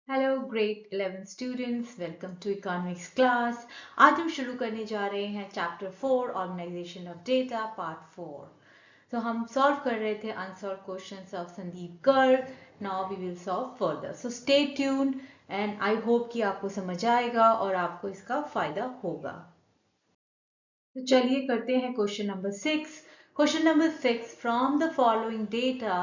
Hello grade 11 students, welcome to economics class. आज हम शुरू करने जा रहे हैं chapter 4 organisation of data part 4। तो हम सॉल्व कर रहे थे unsolved questions of Sandeep Garg. Now we will solve further, so stay tuned and I hope कि आपको समझ आएगा और आपको इसका फायदा होगा। तो चलिए करते हैं question number 6। Question number 6, from the following data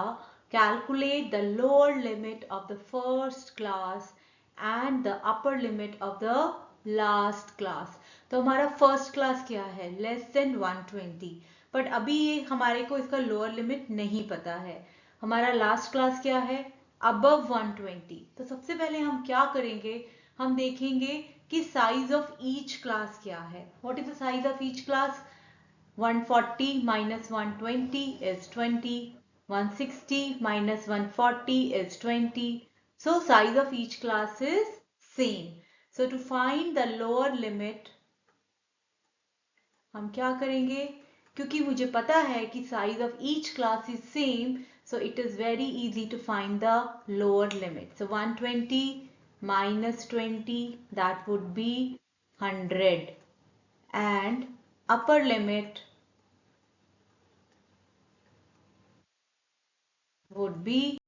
calculate the lower limit of the first class and the upper limit of the last class। तो हमारा फर्स्ट क्लास क्या है? Less then 120। बट अभी ये हमारे को इसका लोअर लिमिट नहीं पता है। हमारा लास्ट क्लास क्या है? अबव 120। तो सबसे पहले हम क्या करेंगे, हम देखेंगे कि साइज ऑफ ईच क्लास क्या है। What is the size of each class? 140 minus 120 is 20. 160 minus 140 is 20. So size of each class is same. So to find the lower limit, हम क्या करेंगे? क्योंकि मुझे पता है कि size of each class is same, so it is very easy to find the lower limit. So 120 minus 20, that would be 100, and upper limit would be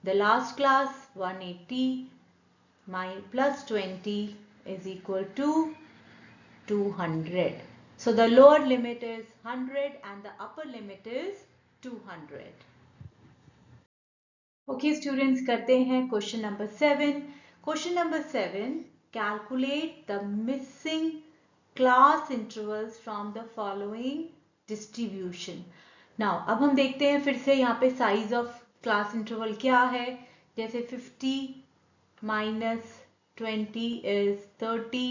the last class 180 plus 20 is equal to 200. So the lower limit is 100 and the upper limit is 200. Okay students, करते हैं question number 7. Question number 7, calculate the missing class intervals from the following distribution. Now अब हम देखते हैं फिर से यहाँ पे size of class interval क्या है। जैसे 50 minus 20 is 30,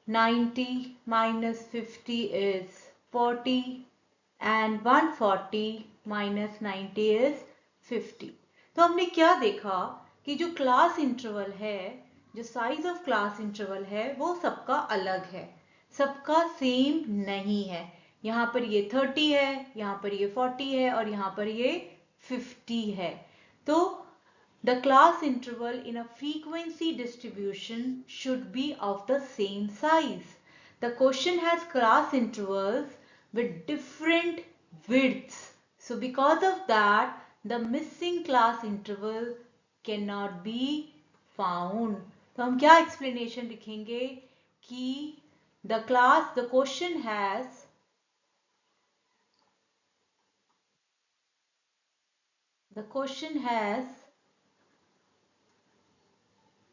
90 minus 50 is 40, and 140 minus 90 is 50। तो हमने क्या देखा कि जो क्लास इंटरवल है, जो साइज ऑफ क्लास इंटरवल है, वो सबका अलग है, सबका सेम नहीं है। यहाँ पर ये 30 है, यहाँ पर ये 40 है और यहाँ पर ये 50 है। तो the class interval in a frequency distribution should be of the same size. The question has class intervals with different widths. So because of that, the missing class interval cannot be found. तो हम क्या explanation लिखेंगे कि the question has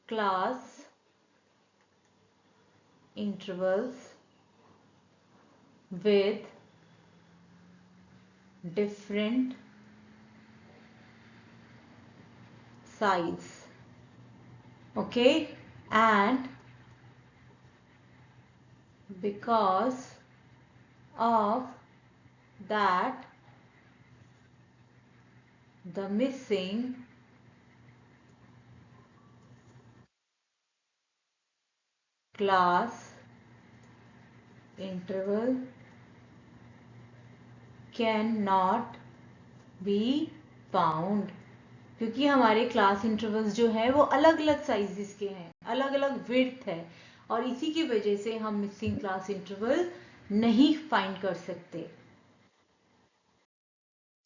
class intervals with different size, okay, and because of that the missing class interval cannot be found। क्योंकि हमारे class intervals जो है वो अलग अलग साइजेस के हैं, अलग अलग विड्थ है, और इसी की वजह से हम मिसिंग क्लास इंटरवल नहीं फाइंड कर सकते।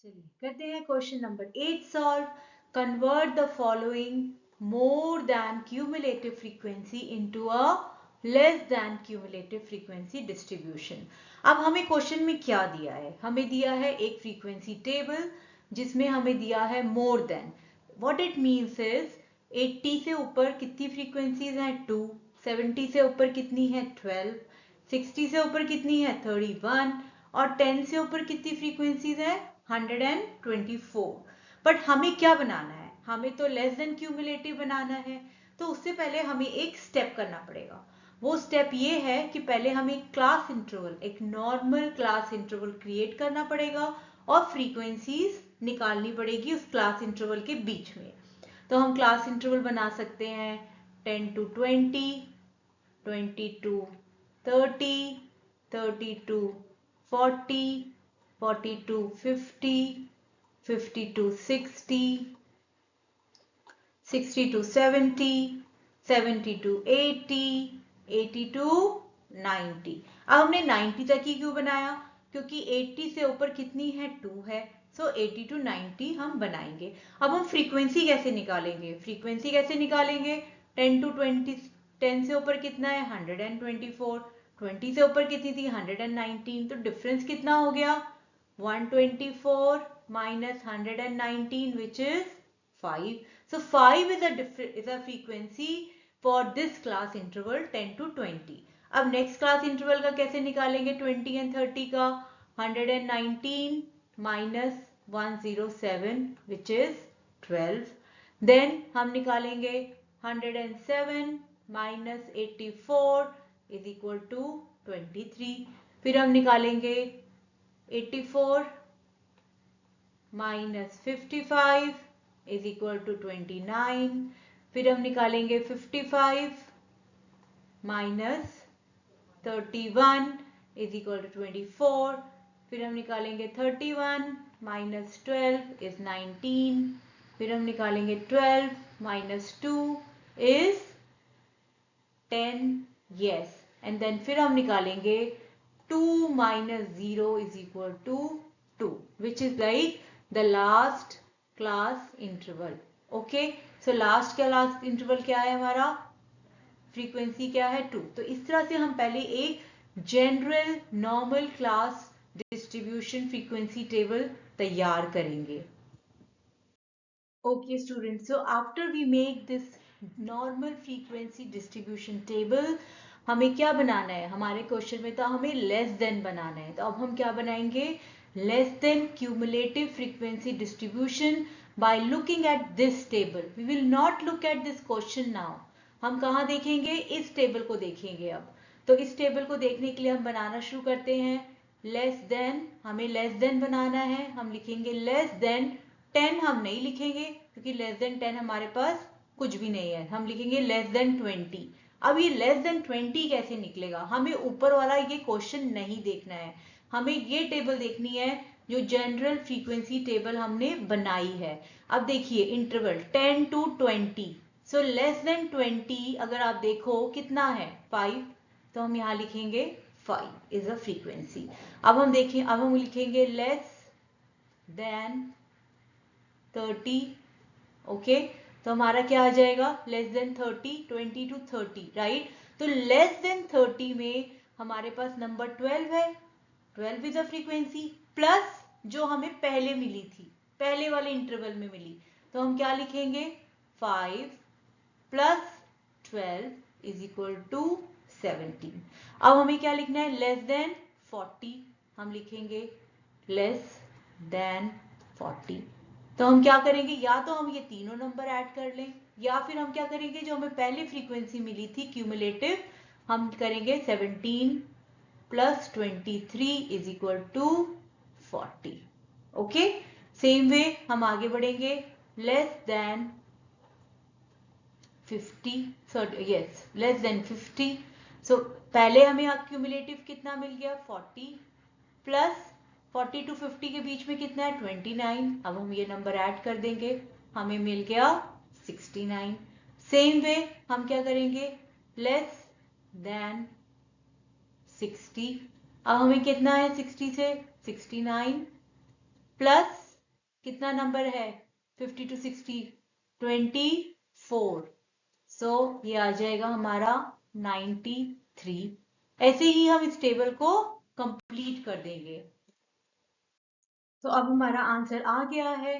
चलिए करते हैं question number 8 solve. Convert the following more than cumulative frequency into a less than cumulative frequency distribution. अब हमें क्वेश्चन में क्या दिया है? हमें दिया है एक फ्रीक्वेंसी टेबल जिसमें हमें दिया है more than. What it means is 80 से ऊपर कितनी फ्रीक्वेंसीज हैं? 2। 70 से ऊपर कितनी है? 12। 60 से ऊपर कितनी है? 31। और 10 से ऊपर कितनी फ्रीक्वेंसीज है? 124। बट हमें क्या बनाना है? हमें तो लेस देन क्यूमुलेटिव बनाना है। तो उससे पहले हमें एक स्टेप करना पड़ेगा। वो स्टेप ये है कि पहले हमें एक क्लास इंटरवल, एक नॉर्मल क्लास इंटरवल क्रिएट करना पड़ेगा और फ्रीक्वेंसीज निकालनी पड़ेगी उस क्लास इंटरवल के बीच में। तो हम क्लास इंटरवल बना सकते हैं 10 to 20, 20 to 30, 30 to 40, 40 to 50, 50 to 60, 60 to 70, 70 to 80, 80 to 90। अब हमने 90 तक ही क्यों बनाया? क्योंकि 80 से ऊपर कितनी है? 2 है। सो 80 to 90 हम बनाएंगे। अब हम फ्रीक्वेंसी कैसे निकालेंगे? फ्रीक्वेंसी कैसे निकालेंगे? 10 to 20, 10 से ऊपर कितना है? 124। 20 से ऊपर कितनी थी? 119। तो डिफरेंस कितना हो गया? 124 minus 119, which is 5. So 5 is a frequency for this class interval 10 to 20. अब next class interval का कैसे निकालेंगे 20 and 30 का? 119 minus 107, which is 12. Then हम निकालेंगे 107 minus 84 is equal to 23. फिर हम निकालेंगे 84 minus 55 is equal to 29. फिर हम निकालेंगे 55 minus 31 is equal to 24. फिर हम निकालेंगे 31 minus 12 is 19. फिर हम निकालेंगे 12 minus 2 is 10. Yes. And then फिर हम निकालेंगे 2 minus 0 is equal to 2, which is like the last class interval. Okay. So last class interval क्या है हमारा? फ्रीक्वेंसी क्या है? 2। तो इस तरह से हम पहले एक general normal class distribution frequency table तैयार करेंगे। Okay students, so after we make this normal frequency distribution table, हमें क्या बनाना है? हमारे क्वेश्चन में था हमें लेस देन बनाना है। तो अब हम क्या बनाएंगे? Less than cumulative frequency distribution by looking at this table. We will not look at this question now. हम कहाँ देखेंगे? इस टेबल को देखेंगे अब। तो इस टेबल को देखने के लिए हम बनाना शुरू करते हैं। लेस देन, हमें लेस देन बनाना है। हम लिखेंगे लेस देन 10 हम नहीं लिखेंगे क्योंकि लेस देन 10 हमारे पास कुछ भी नहीं है। हम लिखेंगे लेस देन 20। अब ये लेस देन 20 कैसे निकलेगा? हमें ऊपर वाला ये क्वेश्चन नहीं देखना है, हमें ये टेबल देखनी है जो जनरल फ्रीक्वेंसी टेबल हमने बनाई है। अब देखिए interval 10 to 20, so less than 20 अगर आप देखो कितना है? 5। तो हम यहाँ लिखेंगे 5 इज अ फ्रीक्वेंसी। अब हम देखें, अब हम लिखेंगे लेस देन 30। ओके, तो हमारा क्या आ जाएगा? Less than 30, 20 to 30, right. तो लेस देन 30 में हमारे पास नंबर 12 है। 12 इज अ फ्रीक्वेंसी प्लस जो हमें पहले मिली थी, पहले वाले इंटरवल में मिली। तो हम क्या लिखेंगे? 5 प्लस 12 इज इक्वल टू 17। अब हमें क्या लिखना है? Less then 40। हम लिखेंगे लेस देन 40। तो हम क्या करेंगे? या तो हम ये तीनों नंबर ऐड कर लें, या फिर हम क्या करेंगे? जो हमें पहले फ्रीक्वेंसी मिली थी क्यूमुलेटिव, हम करेंगे 17 plus 23 is equal to 40। Okay, same way हम आगे बढ़ेंगे। Less than 50, yes less than 50। So पहले हमें क्यूमुलेटिव कितना मिल गया? 40 प्लस 40 to 50 के बीच में कितना है? 29। अब हम ये नंबर ऐड कर देंगे, हमें मिल गया 69। सेम वे हम क्या करेंगे? Less than 60। अब हमें कितना है 60 से? 69 प्लस कितना नंबर है 50 to 60? 24। सो ये आ जाएगा हमारा 93। ऐसे ही हम इस टेबल को कंप्लीट कर देंगे। तो अब हमारा आंसर आ गया है।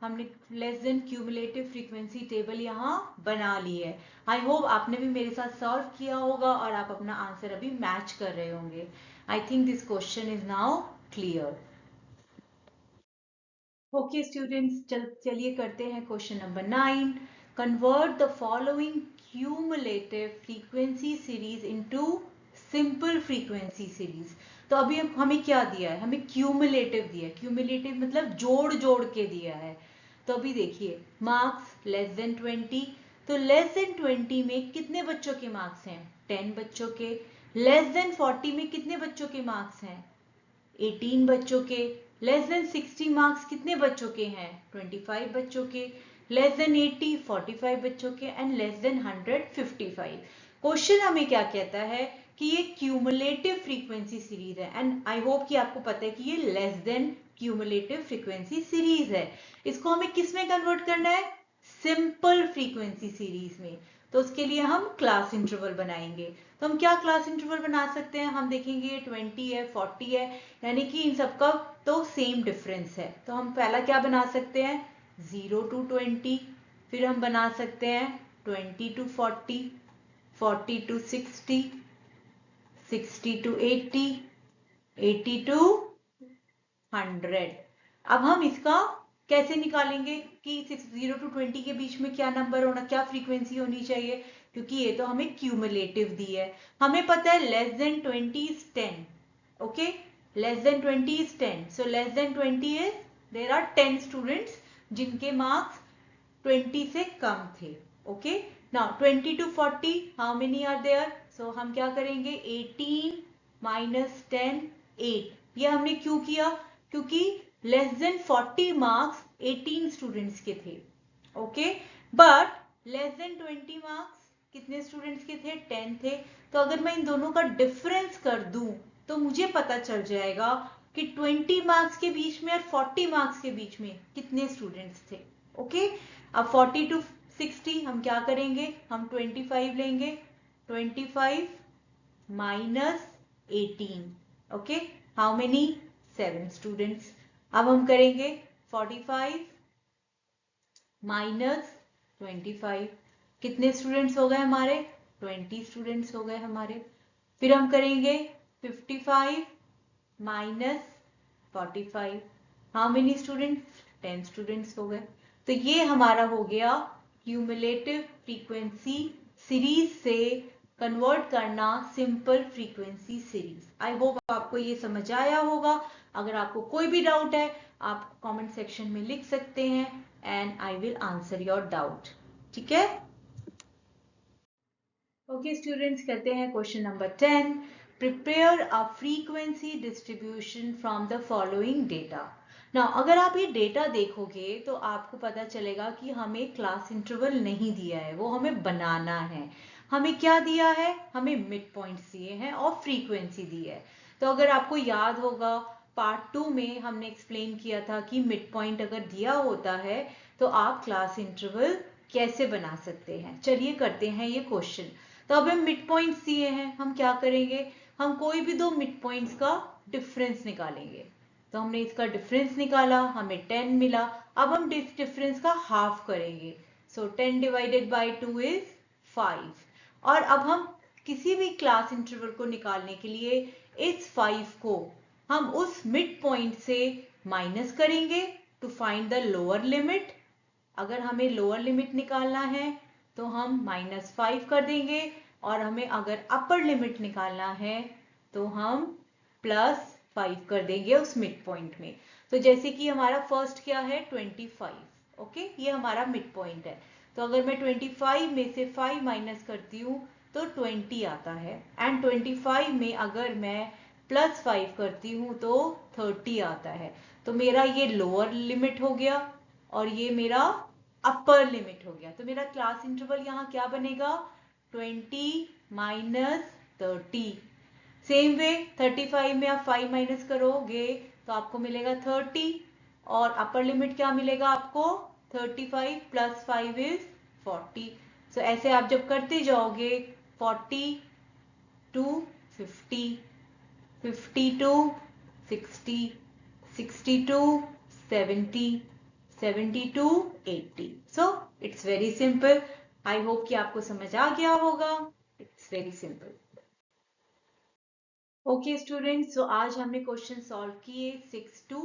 हमने less than cumulative frequency table यहाँ बना ली है। आई होप आपने भी मेरे साथ सॉल्व किया होगा और आप अपना आंसर अभी मैच कर रहे होंगे। I think this question is now clear. Okay students, चलिए करते हैं question number 9। Convert the following cumulative frequency series into simple frequency series. तो अभी हमें क्या दिया है? हमें क्यूमुलेटिव दिया है। क्यूमुलेटिव मतलब जोड़ जोड़ के दिया है। तो अभी देखिए मार्क्स लेस देन 20। तो लेस देन 20 में कितने बच्चों के मार्क्स हैं? 10 बच्चों के। लेस देन 40 में कितने बच्चों के मार्क्स हैं? 18 बच्चों के। लेस देन 60 मार्क्स कितने बच्चों के हैं? 25 बच्चों के। लेस देन 80 45 बच्चों के एंड लेस देन 100 55। क्वेश्चन हमें क्या कहता है कि ये क्यूमुलेटिव फ्रीक्वेंसी सीरीज है एंड आई होप कि आपको पता है कि ये less than cumulative frequency series है। इसको हमें किस में कन्वर्ट करना है? सिंपल फ्रीक्वेंसी सीरीज में। तो उसके लिए हम क्लास इंटरवल बनाएंगे। तो हम क्या क्लास इंटरवल बना सकते हैं? हम देखेंगे 20 है 40 है, यानी कि इन सबका तो सेम डिफरेंस है। तो हम पहला क्या बना सकते हैं? 0 to 20। फिर हम बना सकते हैं 20 to 40, 40 to 60, 60 to 80, 80 to 100। अब हम इसका कैसे निकालेंगे कि 0 to 20 के बीच में क्या नंबर होना, क्या फ्रीक्वेंसी होनी चाहिए, क्योंकि ये तो हमें क्यूमुलेटिव दी है। हमें पता है less than 20 is 10। Okay, less than 20 is 10, so less than 20 is there are 10 students जिनके मार्क्स 20 से कम थे। Okay, now 20 to 40 how many are there? So हम क्या करेंगे? 18 minus 10 8। ये हमने क्यों किया? क्योंकि लेस देन 40 मार्क्स 18 स्टूडेंट्स के थे। Okay, but less than 20 marks कितने स्टूडेंट्स के थे? 10 थे। तो अगर मैं इन दोनों का डिफरेंस कर दूं तो मुझे पता चल जाएगा कि 20 मार्क्स के बीच में और 40 मार्क्स के बीच में कितने स्टूडेंट्स थे। ओके, अब 40 to 60 हम क्या करेंगे? हम 25 लेंगे। 25 minus 18। Okay, how many? 7 students. अब हम करेंगे 45 माइनस 25। कितने स्टूडेंट्स हो गए हमारे? 20 स्टूडेंट्स हो गए हमारे। फिर हम करेंगे 55 minus 45। How many students? 10 students हो गए। तो ये हमारा हो गया क्यूमुलेटिव फ्रीक्वेंसी सीरीज से कन्वर्ट करना simple frequency series. I hope आपको ये समझ आया होगा। अगर आपको कोई भी डाउट है आप कमेंट सेक्शन में लिख सकते हैं and I will answer your doubt. ठीक है? ओके स्टूडेंट्स, करते हैं question number 10। Prepare a frequency distribution from the following data. Now अगर आप ये डेटा देखोगे तो आपको पता चलेगा कि हमें क्लास इंटरवल नहीं दिया है, वो हमें बनाना है। हमें क्या दिया है? हमें मिड पॉइंट्स दिए हैं और फ्रीक्वेंसी दी है। तो अगर आपको याद होगा पार्ट 2 में हमने एक्सप्लेन किया था कि मिड पॉइंट अगर दिया होता है तो आप क्लास इंटरवल कैसे बना सकते हैं। चलिए करते हैं ये क्वेश्चन। तो अब हम मिड पॉइंट्स दिए हैं, हम क्या करेंगे? हम कोई भी दो मिड पॉइंट्स का डिफरेंस निकालेंगे। तो हमने इसका डिफरेंस निकाला, हमें 10 मिला। अब हम डिफरेंस का हाफ करेंगे। सो 10 डिवाइडेड बाई 2 इज 5। और अब हम किसी भी क्लास इंटरवल को निकालने के लिए इस 5 को हम उस मिड पॉइंट से माइनस करेंगे to find the lower limit. अगर हमें लोअर लिमिट निकालना है तो हम -5 कर देंगे, और हमें अगर अपर लिमिट निकालना है तो हम +5 कर देंगे उस मिड पॉइंट में। तो जैसे कि हमारा फर्स्ट क्या है? 25। ओके, ये हमारा मिड पॉइंट है। तो अगर मैं 25 में से 5 माइनस करती हूँ तो 20 आता है, एंड 25 में अगर मैं +5 करती हूँ तो 30 आता है। तो मेरा ये लोअर लिमिट हो गया और ये मेरा अपर लिमिट हो गया। तो मेरा क्लास इंटरवल यहाँ क्या बनेगा? 20 माइनस 30। सेम वे 35 में आप 5 माइनस करोगे तो आपको मिलेगा 30, और अपर लिमिट क्या मिलेगा आपको? 35 प्लस 5 इज 40। सो ऐसे आप जब करते जाओगे 40 to 50, 50 to 60, 60 to 70, 70 to 80। So it's very simple. I hope कि आपको समझ आ गया होगा। It's very simple. Okay students, so आज हमने क्वेश्चन सॉल्व किए 6 to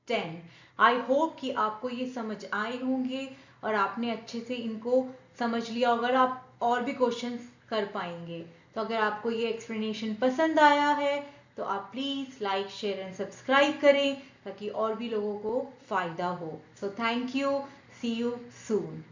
10। आई होप कि आपको ये समझ आए होंगे और आपने अच्छे से इनको समझ लिया होगा, आप और भी क्वेश्चंस कर पाएंगे। तो अगर आपको ये एक्सप्लेनेशन पसंद आया है तो आप please like share and subscribe करें ताकि और भी लोगों को फायदा हो। So thank you, see you soon.